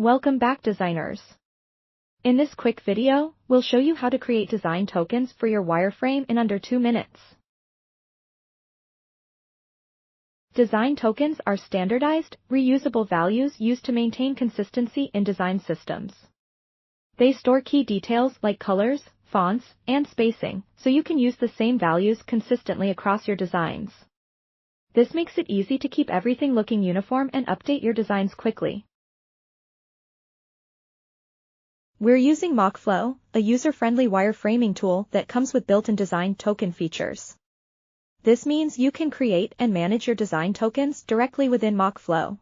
Welcome back, designers. In this quick video, we'll show you how to create design tokens for your wireframe in under 2 minutes. Design tokens are standardized, reusable values used to maintain consistency in design systems. They store key details like colors, fonts, and spacing, so you can use the same values consistently across your designs. This makes it easy to keep everything looking uniform and update your designs quickly. We're using MockFlow, a user-friendly wireframing tool that comes with built-in design token features. This means you can create and manage your design tokens directly within MockFlow.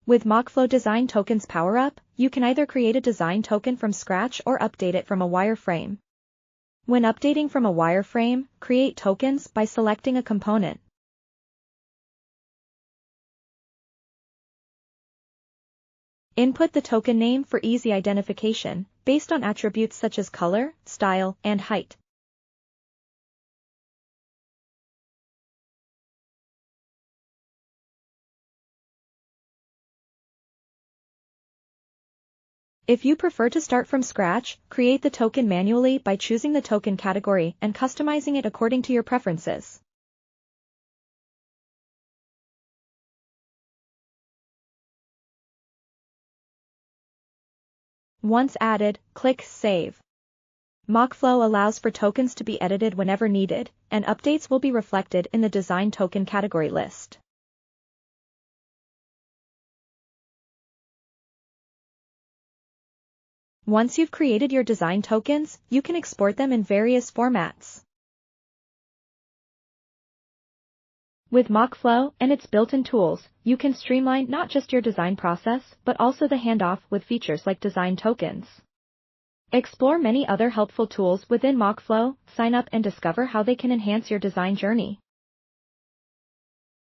With MockFlow Design Tokens Power-Up, you can either create a design token from scratch or update it from a wireframe. When updating from a wireframe, create tokens by selecting a component. Input the token name for easy identification, based on attributes such as color, style, and height. If you prefer to start from scratch, create the token manually by choosing the token category and customizing it according to your preferences. Once added, click Save. MockFlow allows for tokens to be edited whenever needed, and updates will be reflected in the design token category list. Once you've created your design tokens, you can export them in various formats. With MockFlow and its built-in tools, you can streamline not just your design process, but also the handoff with features like design tokens. Explore many other helpful tools within MockFlow, sign up and discover how they can enhance your design journey.